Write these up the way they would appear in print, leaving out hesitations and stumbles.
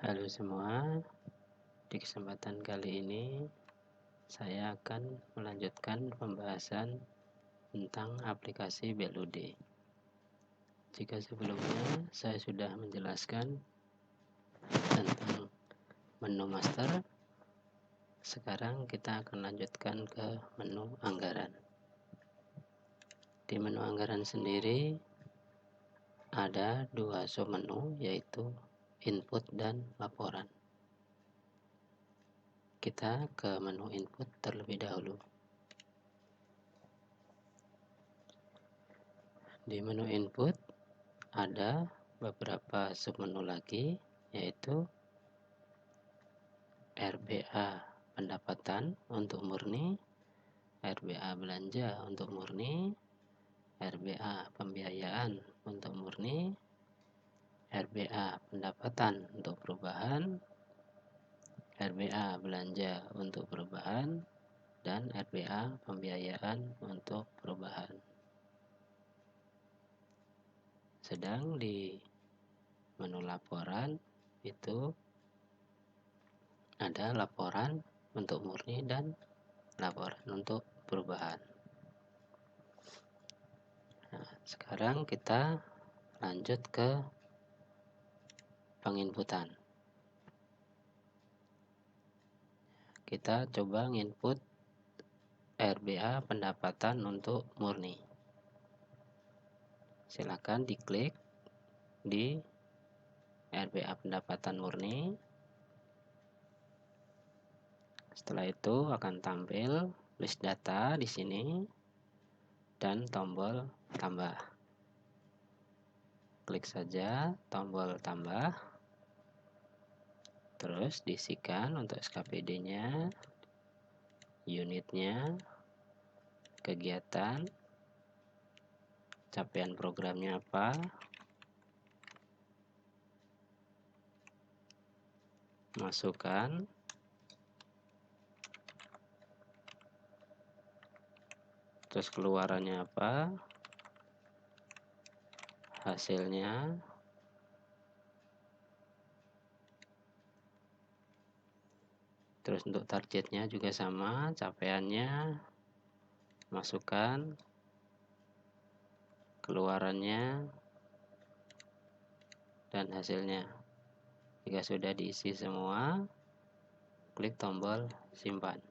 Halo semua, di kesempatan kali ini saya akan melanjutkan pembahasan tentang aplikasi BLUD. Jika sebelumnya saya sudah menjelaskan tentang menu master, sekarang kita akan lanjutkan ke menu anggaran. Di menu anggaran sendiri ada dua submenu, yaitu input dan laporan. Kita ke menu input terlebih dahulu. Di menu input ada beberapa submenu lagi, yaitu RBA pendapatan untuk murni, RBA belanja untuk murni, RBA pembiayaan untuk murni, RBA pendapatan untuk perubahan, RBA belanja untuk perubahan, dan RBA pembiayaan untuk perubahan. Sedang di menu laporan itu ada laporan untuk murni dan laporan untuk perubahan. Nah, sekarang kita lanjut ke penginputan. Kita coba nginput RBA pendapatan untuk murni. Silakan diklik di RBA pendapatan murni. Setelah itu akan tampil list data di sini dan tombol tambah. Klik saja tombol tambah. Terus diisikan untuk SKPD-nya, unitnya, kegiatan, capaian programnya apa, masukkan, terus keluarannya apa, hasilnya, terus untuk targetnya juga sama, capaiannya, masukkan, keluarannya, dan hasilnya. Jika sudah diisi semua, klik tombol simpan.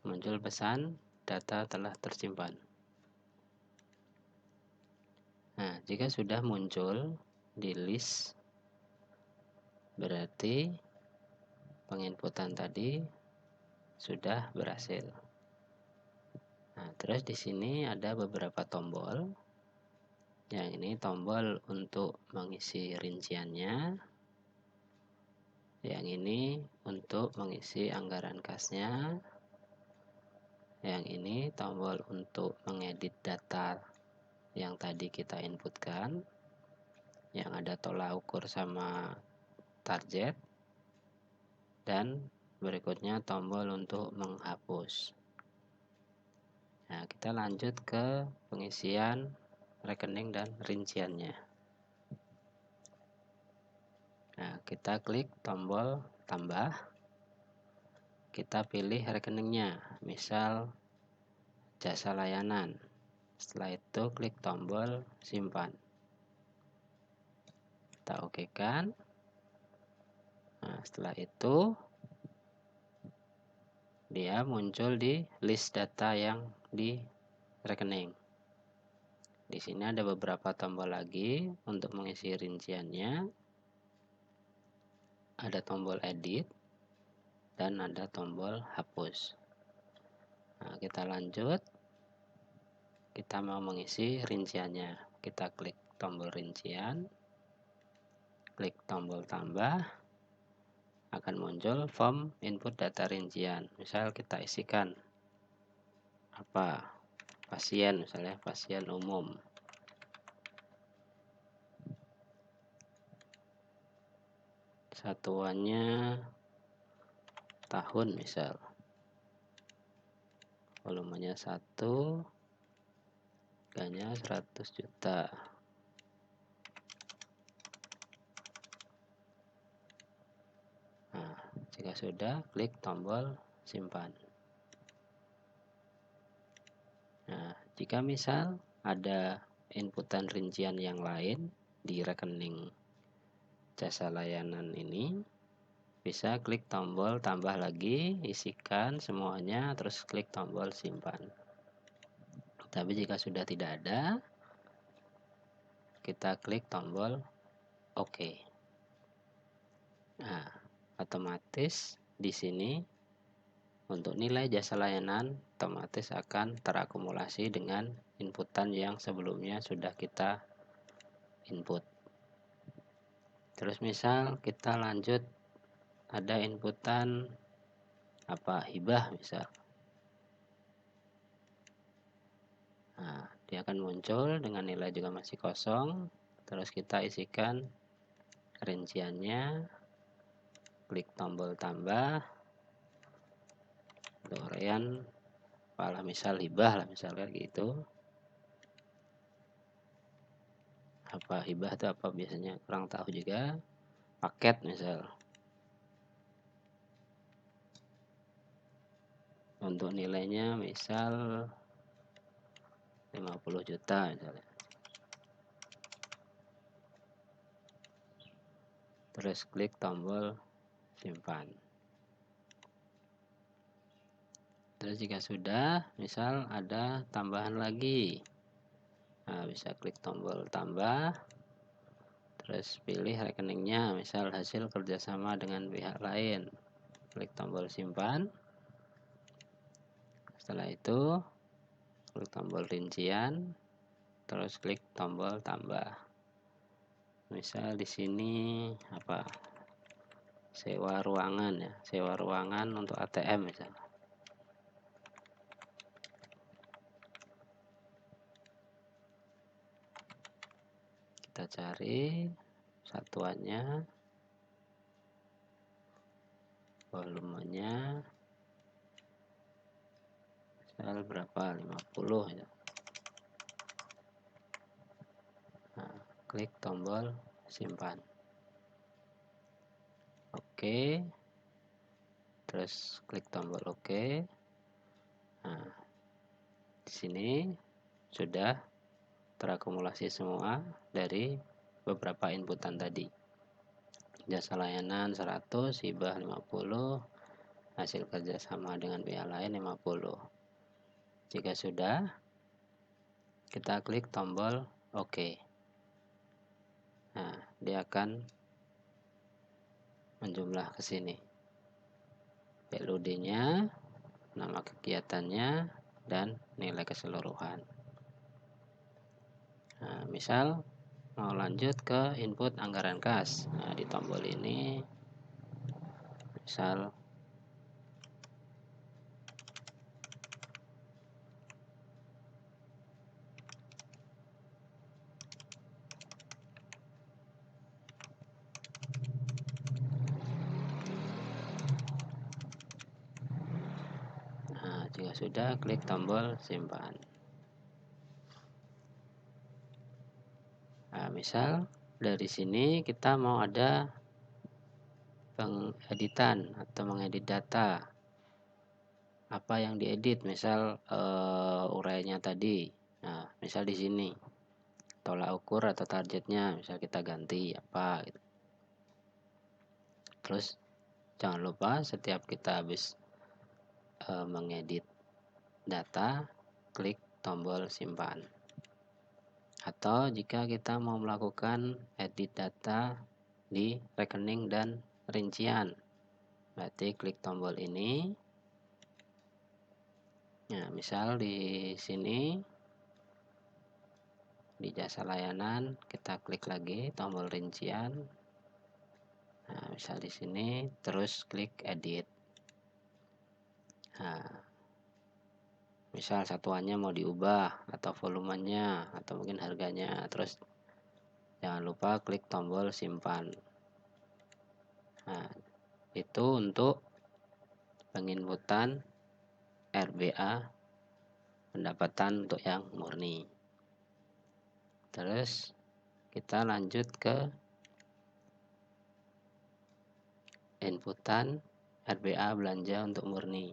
Muncul pesan data telah tersimpan. Nah, jika sudah muncul di list, berarti penginputan tadi sudah berhasil. Nah, terus di sini ada beberapa tombol. Yang ini tombol untuk mengisi rinciannya. Yang ini untuk mengisi anggaran kasnya. Yang ini tombol untuk mengedit data yang tadi kita inputkan, yang ada tolak ukur sama target. Dan berikutnya tombol untuk menghapus. Nah, kita lanjut ke pengisian rekening dan rinciannya. Nah, kita klik tombol tambah. Kita pilih rekeningnya, misal jasa layanan. Setelah itu klik tombol simpan. Kita okekan. Nah, setelah itu dia muncul di list data yang di rekening. Di sini ada beberapa tombol lagi untuk mengisi rinciannya. Ada tombol edit dan ada tombol hapus. Nah, kita lanjut. Kita mau mengisi rinciannya. Kita klik tombol rincian, klik tombol tambah, akan muncul form input data rincian. Misal kita isikan apa, pasien, misalnya pasien umum. Satuannya tahun misal. Volumenya 1, harganya 100 juta. Jika sudah, klik tombol simpan. Nah, jika misal ada inputan rincian yang lain di rekening jasa layanan ini, bisa klik tombol tambah lagi, isikan semuanya, terus klik tombol simpan. Tapi jika sudah tidak ada, kita klik tombol OK. Nah, otomatis di sini untuk nilai jasa layanan otomatis akan terakumulasi dengan inputan yang sebelumnya sudah kita input. Terus misal kita lanjut ada inputan hibah misal. Nah, dia akan muncul dengan nilai juga masih kosong. Terus kita isikan rinciannya, klik tombol tambah, uraian misal hibah lah misalnya gitu. Hibah itu apa biasanya kurang tahu juga. Paket misal. Untuk nilainya misal 50 juta misalnya. Terus klik tombol simpan. Terus jika sudah, misal ada tambahan lagi, nah bisa klik tombol tambah, terus pilih rekeningnya, misal hasil kerjasama dengan pihak lain, klik tombol simpan. Setelah itu klik tombol rincian, terus klik tombol tambah. Misal di sini sewa ruangan ya, sewa ruangan untuk ATM misal. Kita cari satuannya, volumenya misal berapa, 50 ya. Nah, klik tombol simpan. Oke. Terus klik tombol oke. Nah, di sini sudah terakumulasi semua dari beberapa inputan tadi. Jasa layanan 100, hibah 50, hasil kerjasama dengan pihak lain 50. Jika sudah, kita klik tombol OK. Nah, dia akan menjumlah ke sini. PLUD-nya, nama kegiatannya, dan nilai keseluruhan. Nah, misal mau lanjut ke input anggaran kas. Nah, di tombol ini misal jika sudah, klik tombol simpan. Nah, misal dari sini kita mau ada pengeditan atau mengedit data. Apa yang diedit, misal uraiannya tadi. Nah, misal di sini tolak ukur atau targetnya, misal kita ganti apa gitu. Terus jangan lupa setiap kita habis mengedit data, klik tombol simpan. Atau jika kita mau melakukan edit data di rekening dan rincian, berarti klik tombol ini. Nah, misal di sini di jasa layanan kita klik lagi tombol rincian. Nah, misal di sini terus klik edit. Nah, misal satuannya mau diubah atau volumenya atau mungkin harganya, terus jangan lupa klik tombol simpan. Nah, itu untuk penginputan RBA pendapatan untuk yang murni. Terus kita lanjut ke inputan RBA belanja untuk murni.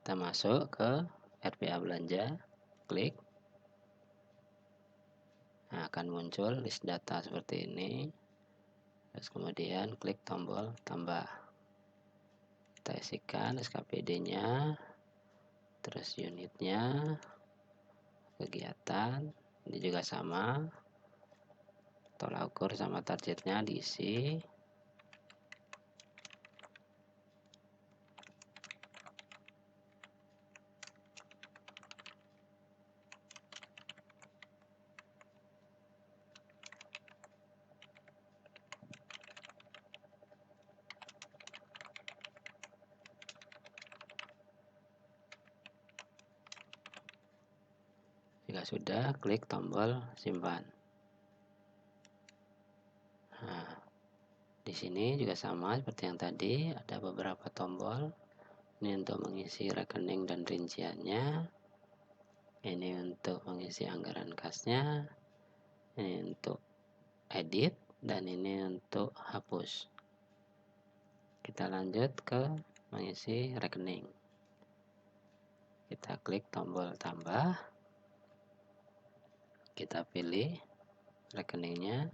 Kita masuk ke RBA belanja, klik. Nah, akan muncul list data seperti ini. Terus kemudian klik tombol tambah. Kita isikan SKPD-nya, terus unitnya, kegiatan, ini juga sama. Tolak ukur sama targetnya diisi. Jika sudah, klik tombol simpan. Nah, di sini juga sama seperti yang tadi, ada beberapa tombol. Ini untuk mengisi rekening dan rinciannya. Ini untuk mengisi anggaran kasnya. Ini untuk edit, dan ini untuk hapus. Kita lanjut ke mengisi rekening. Kita klik tombol tambah. Kita pilih rekeningnya.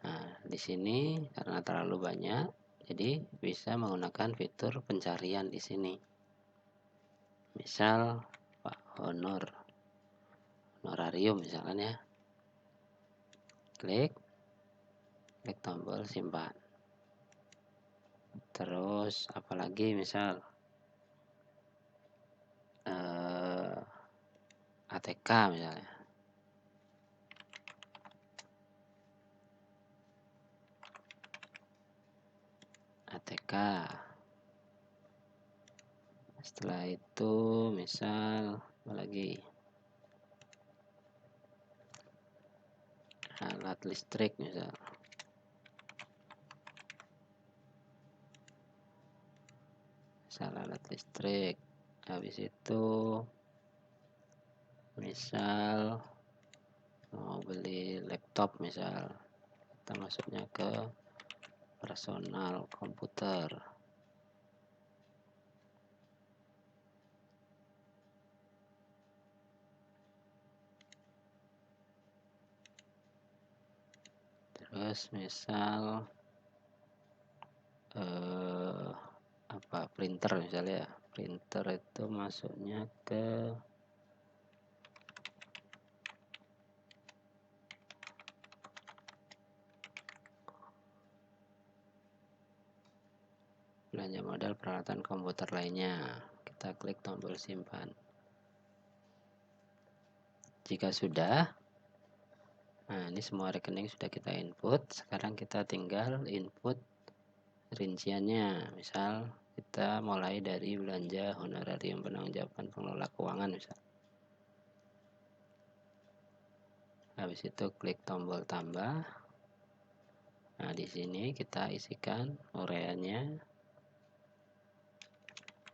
Nah, di sini karena terlalu banyak, jadi bisa menggunakan fitur pencarian di sini. Misal Pak honorarium misalkan ya. Klik tombol simpan. Terus apalagi misal ATK misalnya. ATK. Setelah itu misal apalagi alat listrik misal. Alat listrik. Habis itu misal mau beli laptop misal, kita masuknya ke personal komputer. Terus misal printer misalnya ya. Printer itu masuknya ke belanja modal peralatan komputer lainnya. Kita klik tombol simpan. Jika sudah, nah ini semua rekening sudah kita input. Sekarang kita tinggal input rinciannya. Misal kita mulai dari belanja honorarium penanggung-jawaban pengelola keuangan misal. Habis itu klik tombol tambah. Nah, di sini kita isikan uraiannya.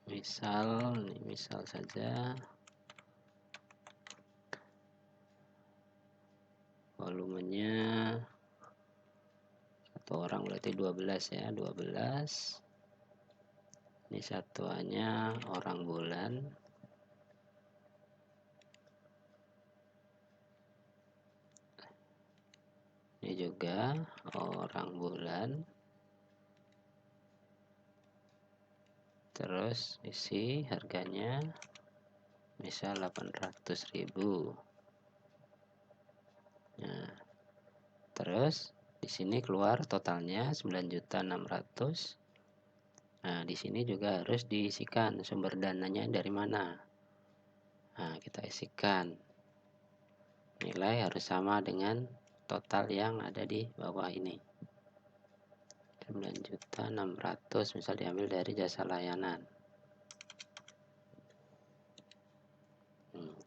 Misal saja volumenya satu orang berarti 12 ya, 12. Ini satuannya orang bulan. Ini juga orang bulan. Terus isi harganya misal 800.000. Nah, terus di sini keluar totalnya 9.600.000. Nah, di sini juga harus diisikan sumber dananya dari mana. Nah, kita isikan. Nilai harus sama dengan total yang ada di bawah ini. 9.600.000 misal diambil dari jasa layanan.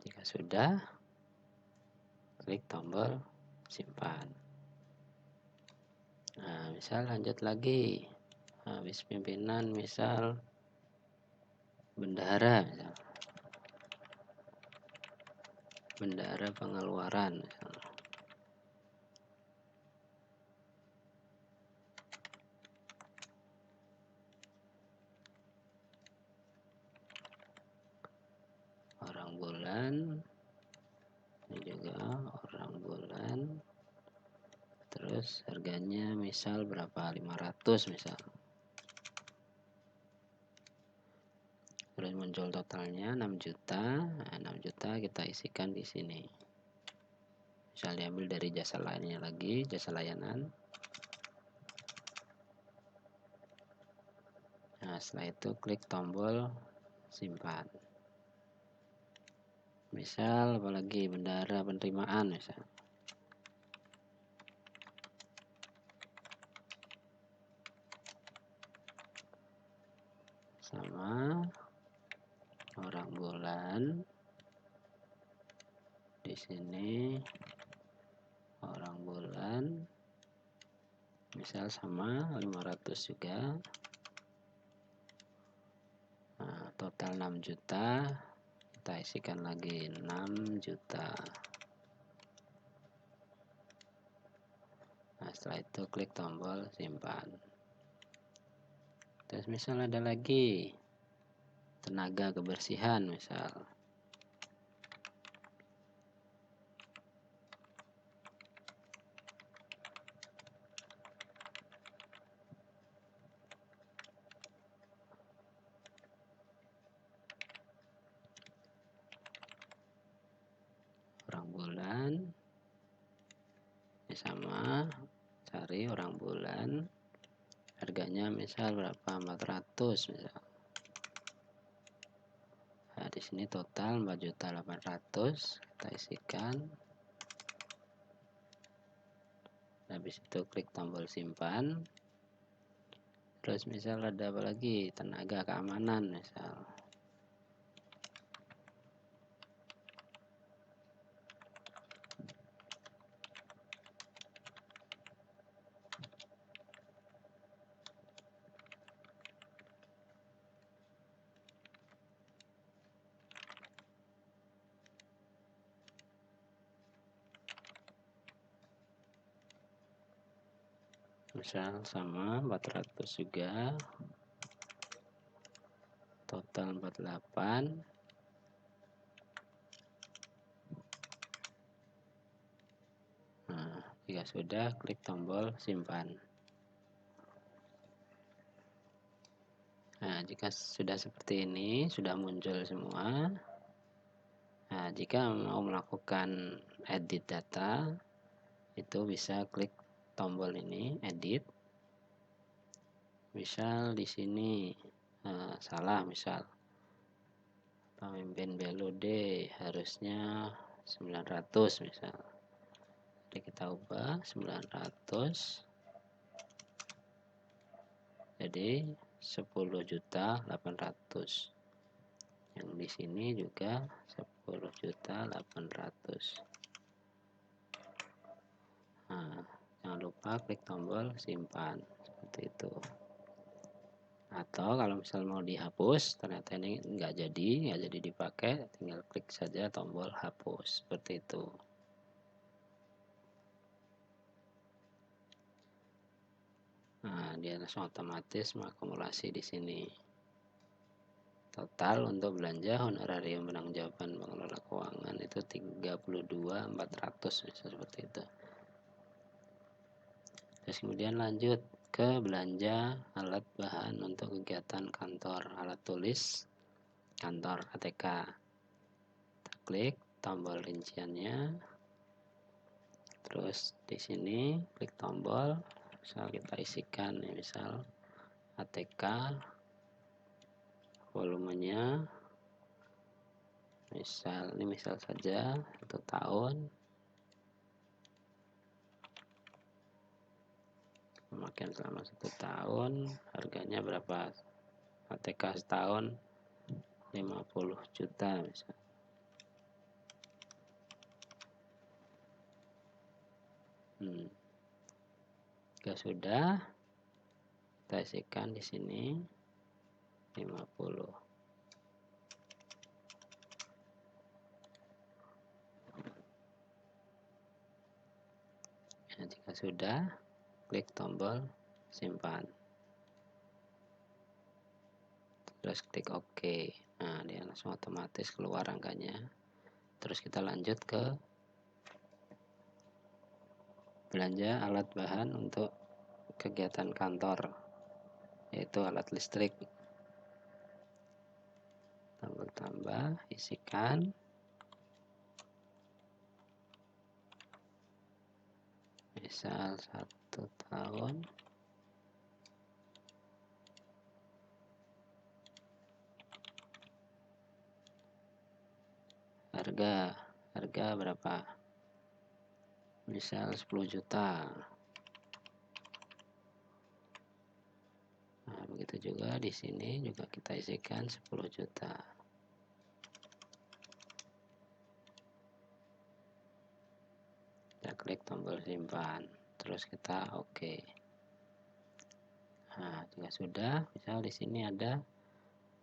Jika sudah, klik tombol simpan. Nah, misal lanjut lagi. Habis pimpinan misal bendahara misal. Bendahara pengeluaran misal. terus harganya misal berapa, 500 misal. Terus muncul totalnya 6 juta. Nah, 6 juta kita isikan di sini. Misal diambil dari jasa lainnya lagi, jasa layanan. Nah, setelah itu klik tombol simpan. Misal apalagi bendara penerimaan misal. Sama orang bulan. Di sini orang bulan misal sama 500 juga. Nah, total 6 juta. Kita isikan lagi 6 juta. Nah, setelah itu klik tombol simpan. Terus misal ada lagi tenaga kebersihan misal. Orang bulan sama, cari orang bulan, harganya misal berapa, 400 misal. Nah, di sini total 4.800.000 kita isikan. Habis itu klik tombol simpan. Terus misal ada apa lagi, tenaga keamanan misal. Misal sama 400 juga, total 48. Nah, jika sudah klik tombol simpan. Nah, jika sudah seperti ini, sudah muncul semua. Nah, jika mau melakukan edit data, itu bisa klik tombol ini, edit. Misal di sini salah, misal pemimpin BLOD harusnya 900 misal. Jadi kita ubah 900 jadi 10.800.000. Yang di sini juga 10.800.000. Nah, jangan lupa klik tombol simpan seperti itu. Atau kalau misal mau dihapus, ternyata ini nggak jadi dipakai, tinggal klik saja tombol hapus seperti itu. Nah, dia langsung otomatis mengakumulasi di sini. Total untuk belanja honorarium penanggung-jawaban pengelola keuangan itu 32.400 seperti itu. Terus kemudian lanjut ke belanja alat bahan untuk kegiatan kantor, alat tulis kantor ATK. Kita klik tombol rinciannya. Terus di sini klik tombol, misal kita isikan misal ATK, volumenya misal saja 1 tahun, pemakaian selama 1 tahun, harganya berapa, ATK setahun 50 juta misal. Jika sudah, kita isikan di sini 50. Nah, jika sudah, klik tombol simpan. Terus klik OK. Nah, dia langsung otomatis keluar angkanya. Terus kita lanjut ke belanja alat bahan untuk kegiatan kantor, yaitu alat listrik. Tombol tambah, isikan. Misal 1 tahun. Harga berapa? Misal 10 juta. Nah, begitu juga di sini juga kita isikan 10 juta. Kita klik tombol simpan, terus kita oke. Nah, jika sudah, misal di sini ada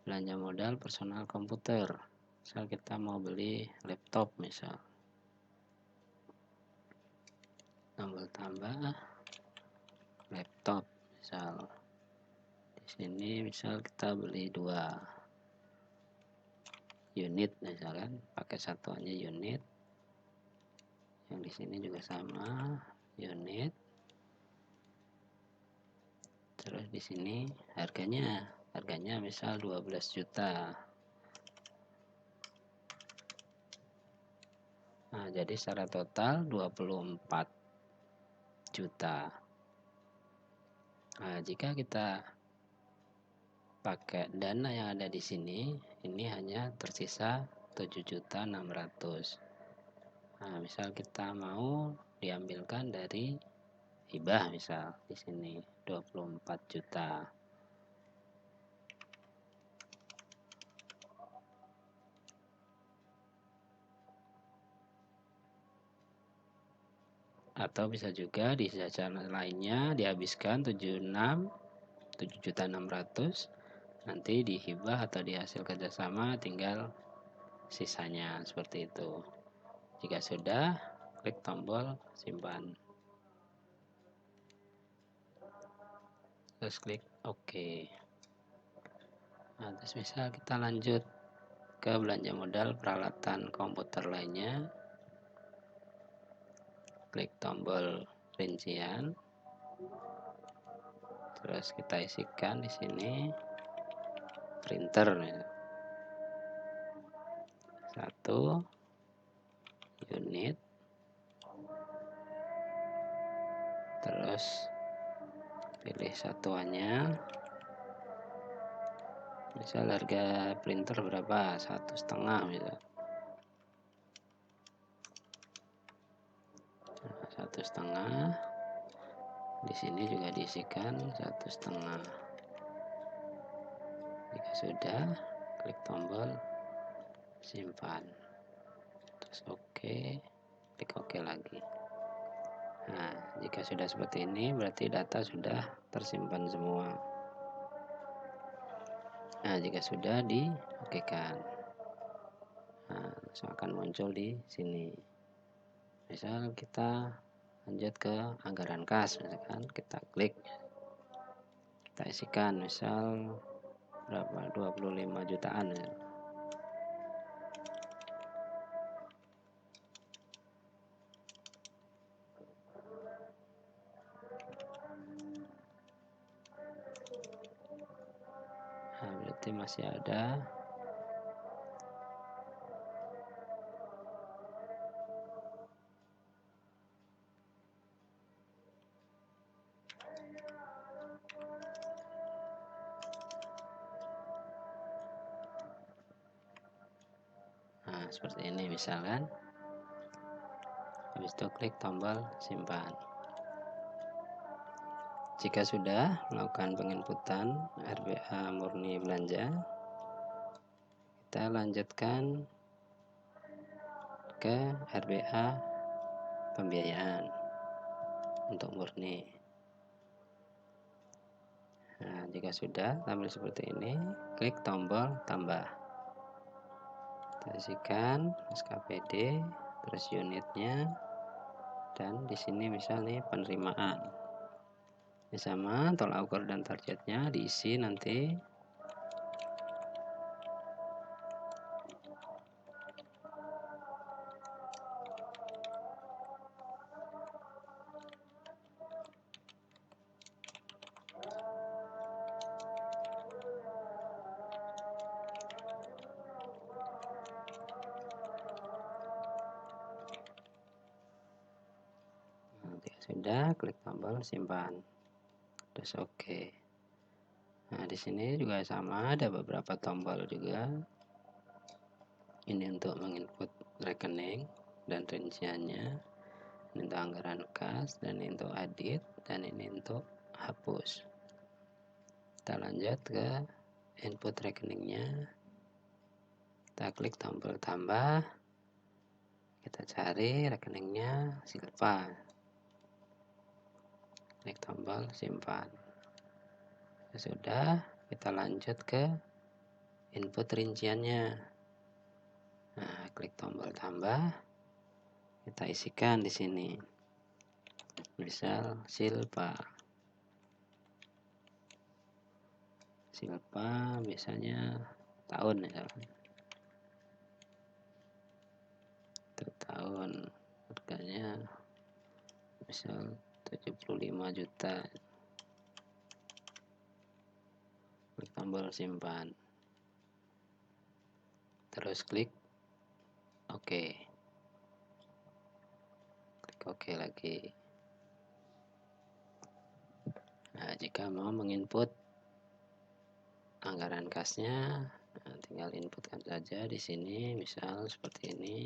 belanja modal personal komputer. Misal kita mau beli laptop misal. Tombol tambah laptop misal. Di sini misal kita beli 2 unit misalkan, pakai satuannya unit. Yang di sini juga sama, unit. Terus di sini harganya misal 12 juta. Nah, jadi secara total 24 juta. Nah, jika kita pakai dana yang ada di sini, ini hanya tersisa 7.600.000. Nah, misal kita mau diambilkan dari hibah, misal di sini 24 juta. Atau bisa juga di jajan lainnya dihabiskan 7.600.000, nanti dihibah atau di hasil kerjasama tinggal sisanya, seperti itu. Jika sudah, klik tombol simpan, terus klik OK. Nah, terus misal kita lanjut ke belanja modal peralatan komputer lainnya, klik tombol rincian, terus kita isikan di sini printer 1 unit, terus pilih satuannya. Misal harga printer berapa? 1,5 misal. 1,5. Di sini juga diisikan 1,5. Jika sudah, klik tombol simpan, terus OK, klik OK lagi. Nah, jika sudah seperti ini berarti data sudah tersimpan semua. Nah, jika sudah di-OK-kan, nah, langsung akan muncul di sini. Misal kita lanjut ke anggaran kas, misalkan kita klik, kita isikan misal berapa, 25 jutaan ya. Nah, berarti masih ada. Nah, seperti ini misalkan. Habis itu klik tombol simpan. Jika sudah melakukan penginputan RBA murni belanja, kita lanjutkan ke RBA pembiayaan untuk murni. Nah, jika sudah tampil seperti ini, klik tombol tambah. Kita isikan SKPD, terus unitnya, dan di sini misalnya penerimaan. Ini sama, tolak ukur dan targetnya diisi nanti. Sudah, klik tombol simpan, terus oke. Nah, di sini juga sama, ada beberapa tombol juga. Ini untuk menginput rekening dan rinciannya, ini untuk anggaran kas, dan ini untuk edit, dan ini untuk hapus. Kita lanjut ke input rekeningnya, kita klik tombol tambah, kita cari rekeningnya Silpa, klik tombol simpan. Sudah, kita lanjut ke input rinciannya. Nah, klik tombol tambah, kita isikan di sini. Misal Silpa misalnya tahun misalnya. Untuk tahun harganya misal 75 juta. Klik tombol simpan, terus klik OK, klik OK lagi. Nah, jika mau menginput anggaran kasnya, nah, tinggal inputkan saja di sini, misal seperti ini.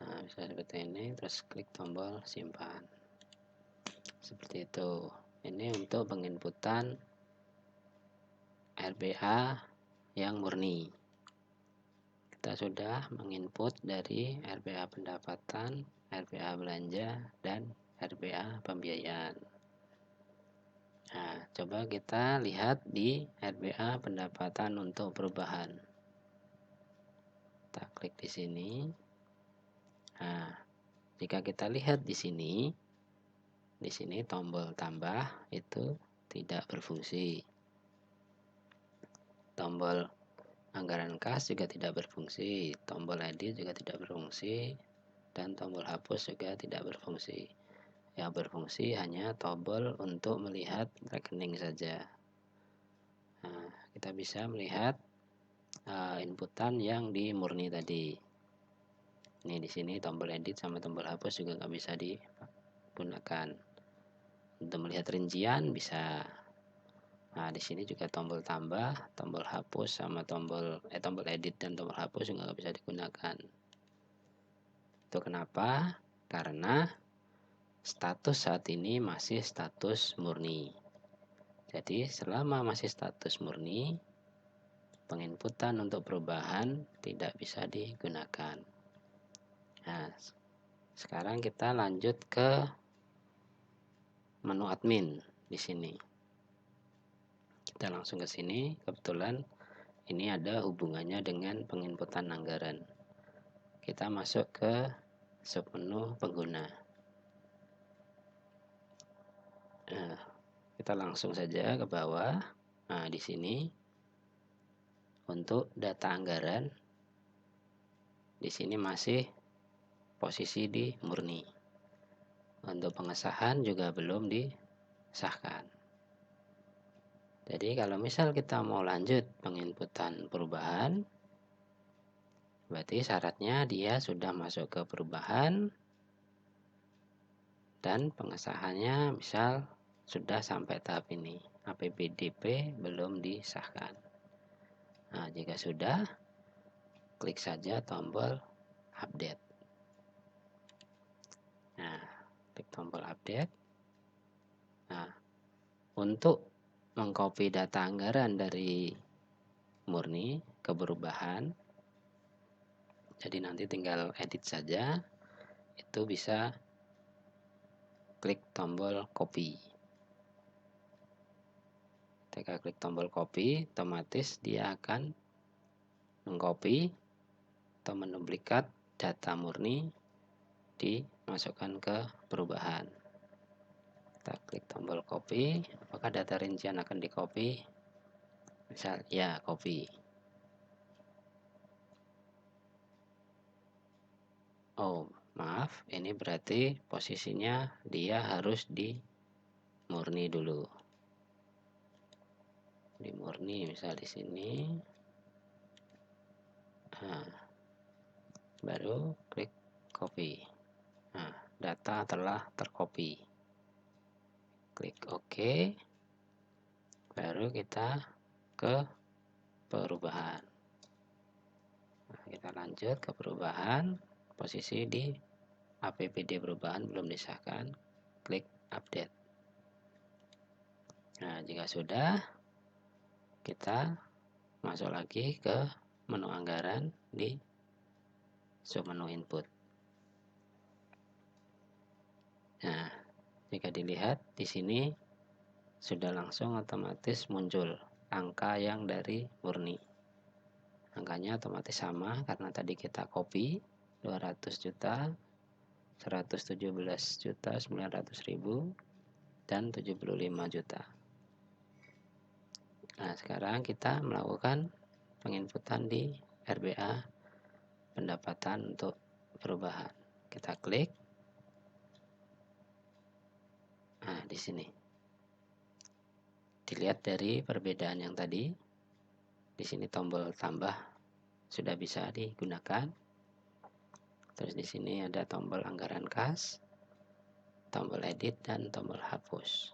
Nah, bisa seperti ini, terus klik tombol simpan. Seperti itu. Ini untuk penginputan RBA yang murni. Kita sudah menginput dari RBA pendapatan, RBA belanja, dan RBA pembiayaan. Nah, coba kita lihat di RBA pendapatan untuk perubahan. Kita klik di sini. Nah, jika kita lihat di sini tombol tambah itu tidak berfungsi. Tombol anggaran kas juga tidak berfungsi, tombol edit juga tidak berfungsi, dan tombol hapus juga tidak berfungsi. Yang berfungsi hanya tombol untuk melihat rekening saja. Nah, kita bisa melihat inputan yang di murni tadi. Ini di sini tombol edit sama tombol hapus juga nggak bisa digunakan. Untuk melihat rincian bisa. Nah, di sini juga tombol tambah, tombol hapus sama tombol edit dan tombol hapus juga nggak bisa digunakan. Itu kenapa? Karena status saat ini masih status murni. Jadi selama masih status murni, penginputan untuk perubahan tidak bisa digunakan. Nah, sekarang kita lanjut ke menu admin di sini. Kita langsung ke sini. Kebetulan ini ada hubungannya dengan penginputan anggaran. Kita masuk ke submenu pengguna. Nah, kita langsung saja ke bawah. Nah, di sini untuk data anggaran, di sini masih posisi di murni. Untuk pengesahan juga belum disahkan. Jadi kalau misal kita mau lanjut penginputan perubahan, berarti syaratnya dia sudah masuk ke perubahan dan pengesahannya misal sudah sampai tahap ini, APBDP belum disahkan. Nah, jika sudah, klik saja tombol update. Nah, klik tombol update. Nah, untuk mengcopy data anggaran dari murni ke perubahan, jadi nanti tinggal edit saja, itu bisa klik tombol copy. Ketika klik tombol copy, otomatis dia akan mengcopy atau menduplikat data murni dimasukkan ke perubahan. Kita klik tombol copy, apakah data rincian akan di copy? Misal ya, copy. Oh, maaf, ini berarti posisinya dia harus di murni dulu. Di murni misal di sini. Nah, baru klik copy. Nah, data telah tercopy. Klik OK. Baru kita ke perubahan. Nah, kita lanjut ke perubahan. Posisi di APPD perubahan belum disahkan. Klik update. Nah, jika sudah, kita masuk lagi ke menu anggaran di submenu input. Nah, jika dilihat di sini sudah langsung otomatis muncul angka yang dari murni. Angkanya otomatis sama karena tadi kita copy 200 juta, 117 juta 900 ribu, dan 75 juta. Nah, sekarang kita melakukan penginputan di RBA pendapatan untuk perubahan. Kita klik. Nah, di sini dilihat dari perbedaan yang tadi. Di sini tombol tambah sudah bisa digunakan. Terus di sini ada tombol anggaran kas, tombol edit, dan tombol hapus.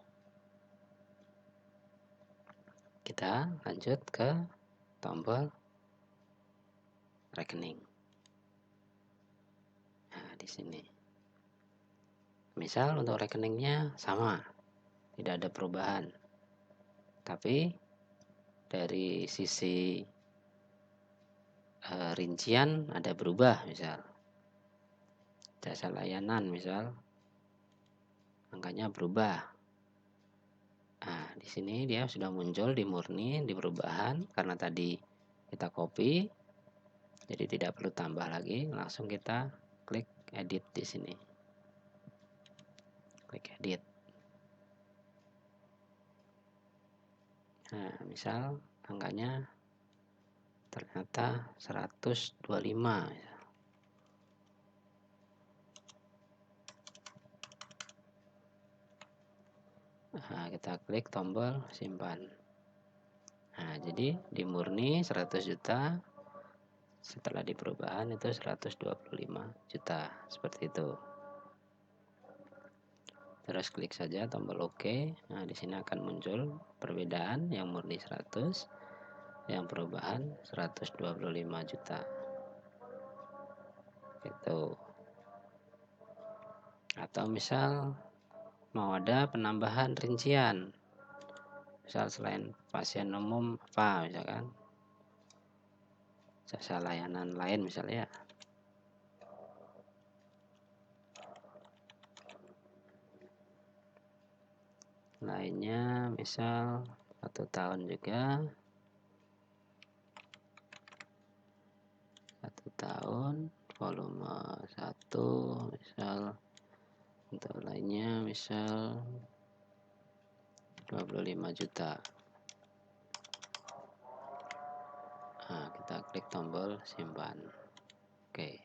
Kita lanjut ke tombol rekening. Nah, di sini. Misal untuk rekeningnya sama, tidak ada perubahan. Tapi dari sisi rincian ada berubah, misal jasa layanan, misal angkanya berubah. Nah, di sini dia sudah muncul di murni di perubahan karena tadi kita copy, jadi tidak perlu tambah lagi, langsung kita klik edit di sini. Klik edit. Nah, misal angkanya ternyata 125. Nah, kita klik tombol simpan. Nah, jadi di murni 100 juta, setelah di perubahan itu 125 juta, seperti itu. Terus klik saja tombol OK. Nah, di sini akan muncul perbedaan, yang murni 100, yang perubahan 125 juta. Itu. Atau misal mau ada penambahan rincian. Misal selain pasien umum apa, misalkan jasa layanan lain misalnya. Lainnya misal 1 tahun juga, 1 tahun volume 1, misal untuk lainnya misal 25 juta. Nah, kita klik tombol simpan. Oke.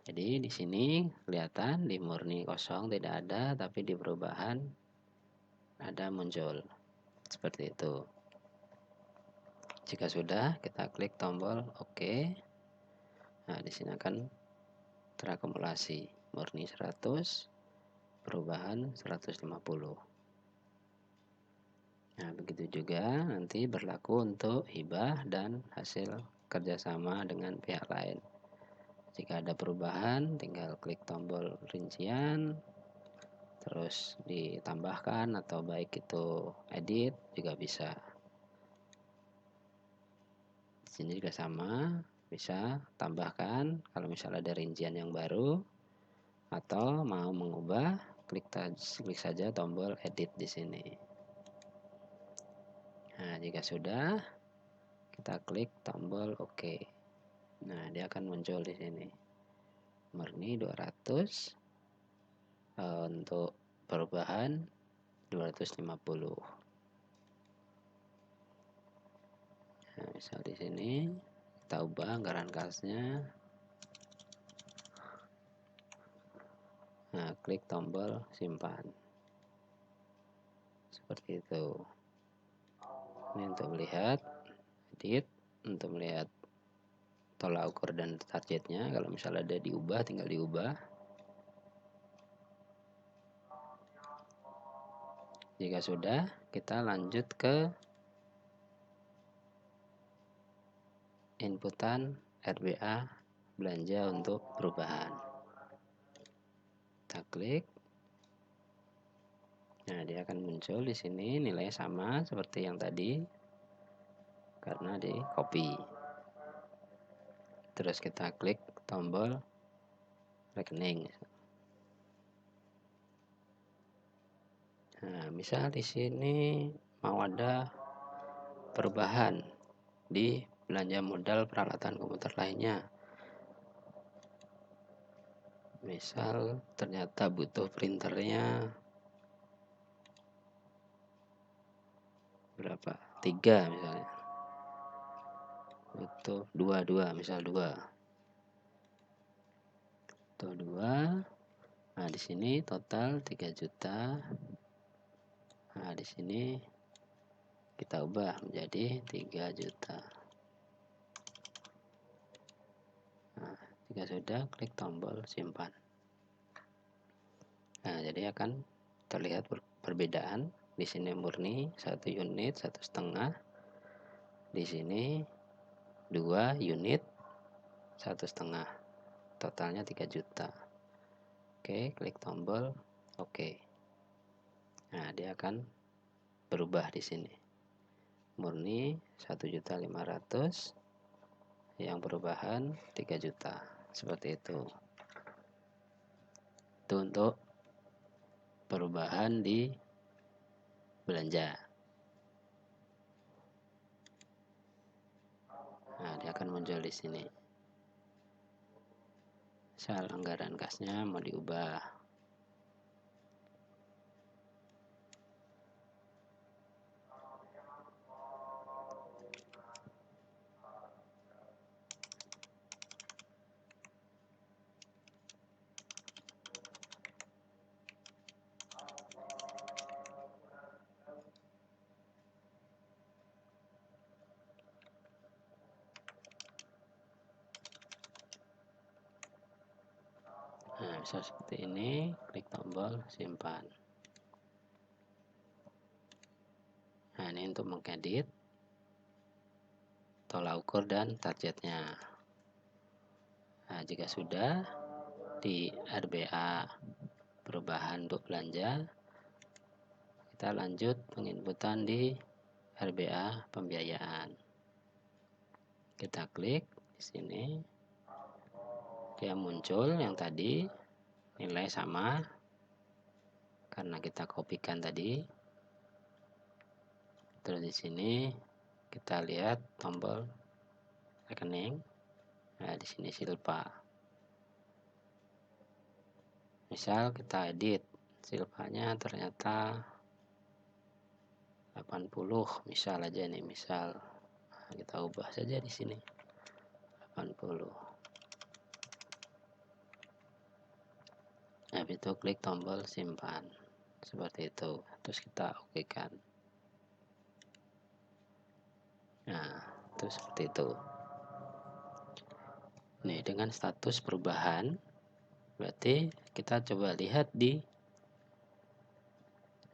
Jadi di sini kelihatan di murni kosong tidak ada, tapi di perubahan ada muncul. Seperti itu. Jika sudah, kita klik tombol OK. Nah, di sini akan terakumulasi murni 100, perubahan 150. Nah, begitu juga nanti berlaku untuk hibah dan hasil kerjasama dengan pihak lain. Jika ada perubahan, tinggal klik tombol rincian, terus ditambahkan atau baik itu edit juga bisa. Di sini juga sama, bisa tambahkan kalau misalnya ada rincian yang baru, atau mau mengubah, klik saja tombol edit di sini. Nah, jika sudah, kita klik tombol OK. Nah, dia akan muncul di sini. Murni 200, untuk perubahan 250. Nah, misal di sini kita ubah anggaran kasnya. Nah, klik tombol simpan. Seperti itu. Ini untuk melihat edit, untuk melihat tolak ukur dan targetnya. Kalau misalnya ada diubah, tinggal diubah. Jika sudah, kita lanjut ke inputan RBA belanja untuk perubahan. Kita klik. Nah, dia akan muncul di sini, nilainya sama seperti yang tadi karena di copy. Terus kita klik tombol rekening. Nah, misal di sini mau ada perubahan di belanja modal peralatan komputer lainnya. Misal ternyata butuh printernya berapa? 3 misalnya. Butuh 2 misal 2. Butuh 2. Nah, di sini total 3 juta. Nah, di sini kita ubah menjadi 3 juta. Nah, jika sudah, klik tombol simpan. Nah, jadi akan terlihat perbedaan. Di sini murni 1 unit 1,5. Di sini 2 unit 1,5. Totalnya 3 juta. Oke, klik tombol oke. Nah, dia akan berubah di sini. Murni 1.500.000, yang perubahan 3 juta. Seperti itu. Itu untuk perubahan di belanja. Nah, dia akan muncul di sini. Misal anggaran kasnya mau diubah. Nah, bisa seperti ini, klik tombol simpan. Nah, ini untuk mengedit tolak ukur dan targetnya. Nah, jika sudah, di RBA perubahan untuk belanja, kita lanjut penginputan di RBA pembiayaan. Kita klik di sini, dia muncul yang tadi, nilai sama karena kita kopikan tadi. Terus di sini kita lihat tombol rekening. Nah, di sini silpa. Misal kita edit, silpanya ternyata 80, misal aja nih, misal. Nah, kita ubah saja di sini 80. Nah, itu klik tombol simpan. Seperti itu. Terus kita oke kan. Nah, itu seperti itu. Nih, dengan status perubahan, berarti kita coba lihat di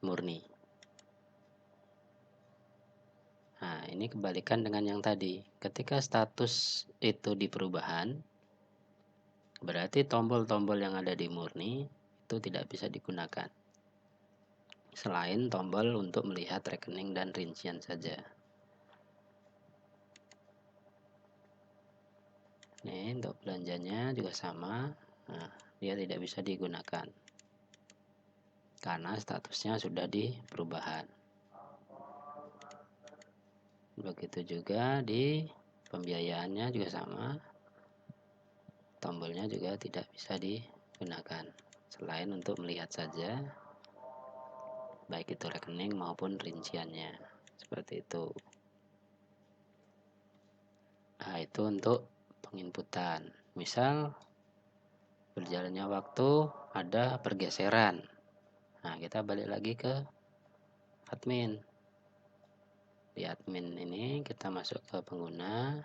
murni. Nah, ini kebalikan dengan yang tadi. Ketika status itu di perubahan, berarti tombol-tombol yang ada di murni itu tidak bisa digunakan. Selain tombol untuk melihat rekening dan rincian saja. Nih, untuk belanjanya juga sama. Nah, dia tidak bisa digunakan karena statusnya sudah di perubahan. Begitu juga di pembiayaannya juga sama. Tombolnya juga tidak bisa digunakan selain untuk melihat saja, baik itu rekening maupun rinciannya. Seperti itu. Nah, itu untuk penginputan. Misal berjalannya waktu ada pergeseran. Nah, kita balik lagi ke admin. Di admin ini kita masuk ke pengguna.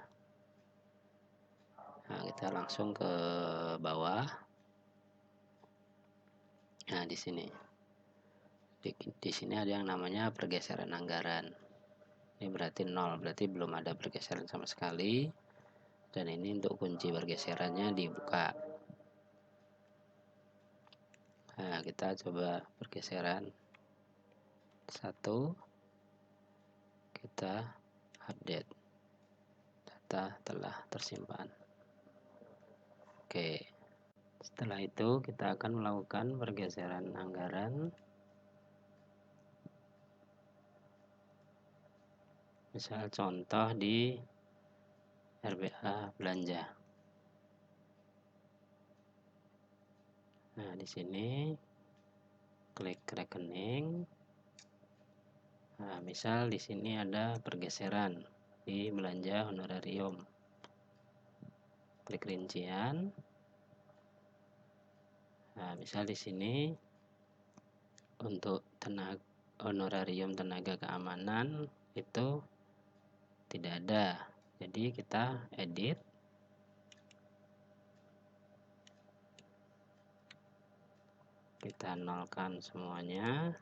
Kita langsung ke bawah. Nah, di sini. Di sini ada yang namanya pergeseran anggaran. Ini berarti 0, berarti belum ada pergeseran sama sekali. Dan ini untuk kunci pergeserannya dibuka. Nah, kita coba pergeseran 1. Kita update. Data telah tersimpan. Oke. Setelah itu kita akan melakukan pergeseran anggaran. Misal contoh di RBA belanja. Nah, di sini klik rekening. Nah, misal di sini ada pergeseran di belanja honorarium. Klik rincian. Nah, misal di sini untuk honorarium tenaga keamanan itu tidak ada. Jadi kita edit. Kita nolkan semuanya.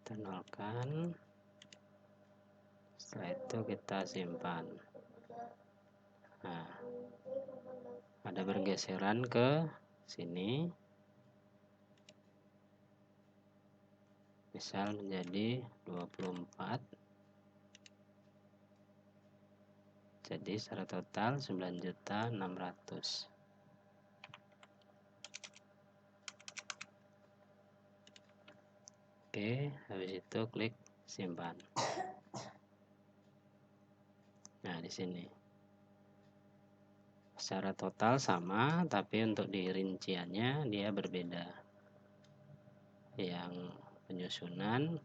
Kita nolkan. Setelah itu kita simpan. Nah, ada pergeseran ke sini. Misal menjadi 24. Jadi secara total 9.600.000. Oke, habis itu klik simpan. Nah, di sini. Secara total sama, tapi untuk di rinciannya dia berbeda. Yang penyusunan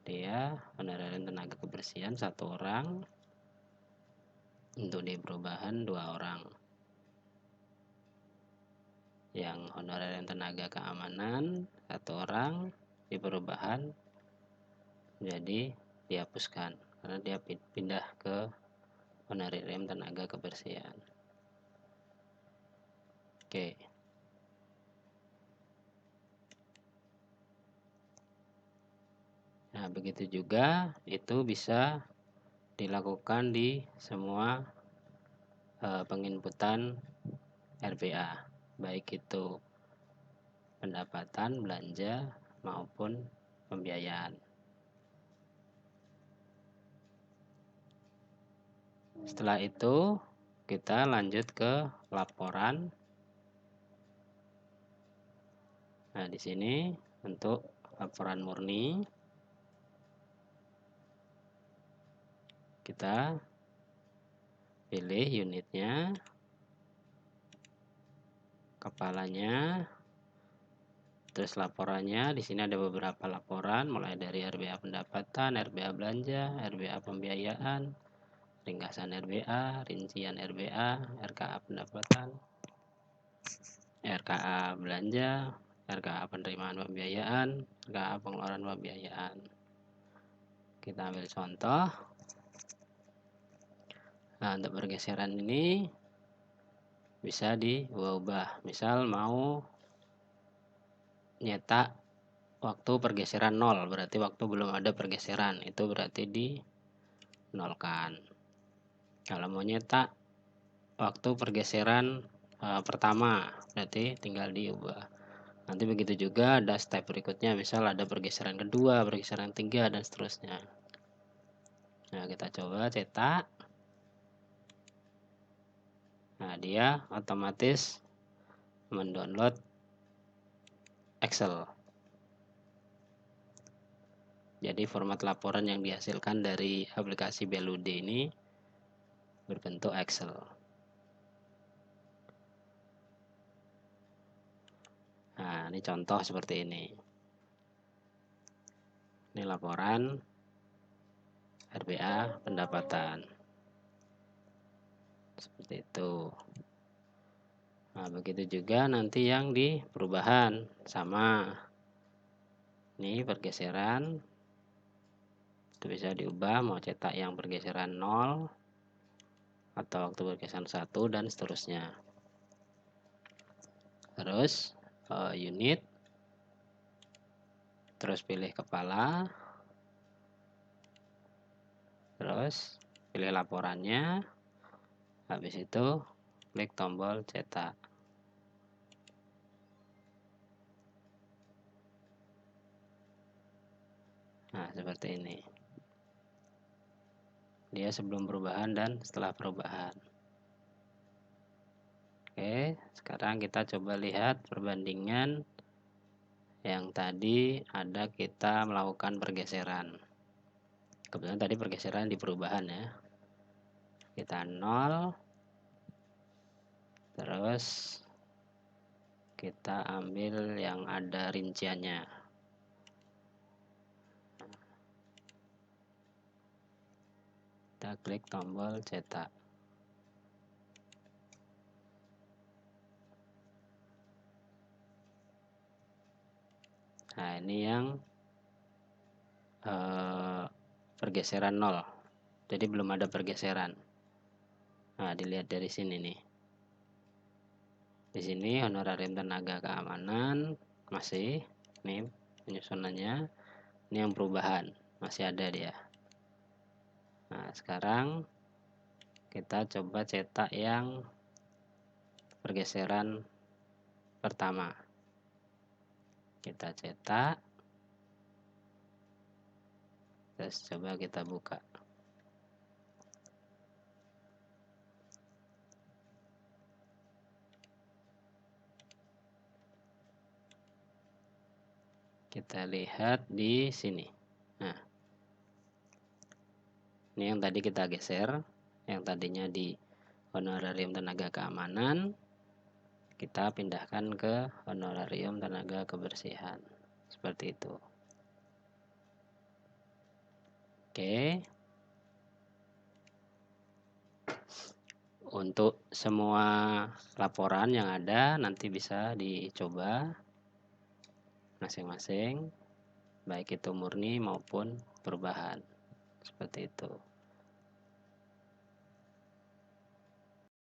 dia honorarium tenaga kebersihan 1 orang, untuk di perubahan 2 orang. Yang honorarium tenaga keamanan 1 orang, di perubahan jadi dihapuskan karena dia pindah ke honorarium tenaga kebersihan. Oke. Nah, begitu juga itu bisa dilakukan di semua penginputan RBA, baik itu pendapatan, belanja, maupun pembiayaan. Setelah itu kita lanjut ke laporan. Nah, di sini untuk laporan murni kita pilih unitnya, kepalanya, terus laporannya. Di sini ada beberapa laporan mulai dari RBA pendapatan, RBA belanja, RBA pembiayaan, ringkasan RBA, rincian RBA, RKA pendapatan, RKA belanja, RKA penerimaan pembiayaan, RKA pengeluaran pembiayaan. Kita ambil contoh. Nah, untuk pergeseran ini bisa diubah. Misal mau nyetak waktu pergeseran 0, berarti waktu belum ada pergeseran, itu berarti di nolkan. Kalau mau nyetak waktu pergeseran pertama, berarti tinggal diubah. Nanti begitu juga ada step berikutnya, misal ada pergeseran kedua, pergeseran 3, dan seterusnya. Nah, kita coba cetak. Nah, dia otomatis mendownload Excel. Jadi format laporan yang dihasilkan dari aplikasi BLUD ini berbentuk Excel. Nah, ini contoh seperti ini. Ini laporan RBA pendapatan. Seperti itu. Nah, begitu juga nanti yang di perubahan sama. Ini pergeseran itu bisa diubah, mau cetak yang pergeseran 0 atau waktu pergeseran 1 dan seterusnya. Terus unit, terus pilih kepala, terus pilih laporannya, habis itu klik tombol cetak. Nah, seperti ini. Dia sebelum perubahan dan setelah perubahan. Oke, sekarang kita coba lihat perbandingan yang tadi ada kita melakukan pergeseran. Kebetulan tadi pergeseran di perubahan ya. Kita 0, terus kita ambil yang ada rinciannya. Kita klik tombol cetak. Nah, ini yang pergeseran 0. Jadi belum ada pergeseran. Nah, dilihat dari sini nih. Di sini honorarium tenaga keamanan masih, nih penyusunannya. Ini yang perubahan, masih ada dia. Nah, sekarang kita coba cetak yang pergeseran pertama. Kita cetak. Terus coba kita buka. Kita lihat di sini. Nah, ini yang tadi kita geser, yang tadinya di honorarium tenaga keamanan, kita pindahkan ke honorarium tenaga kebersihan. Seperti itu. Oke. Untuk semua laporan yang ada nanti bisa dicoba masing-masing, baik itu murni maupun perubahan. Seperti itu.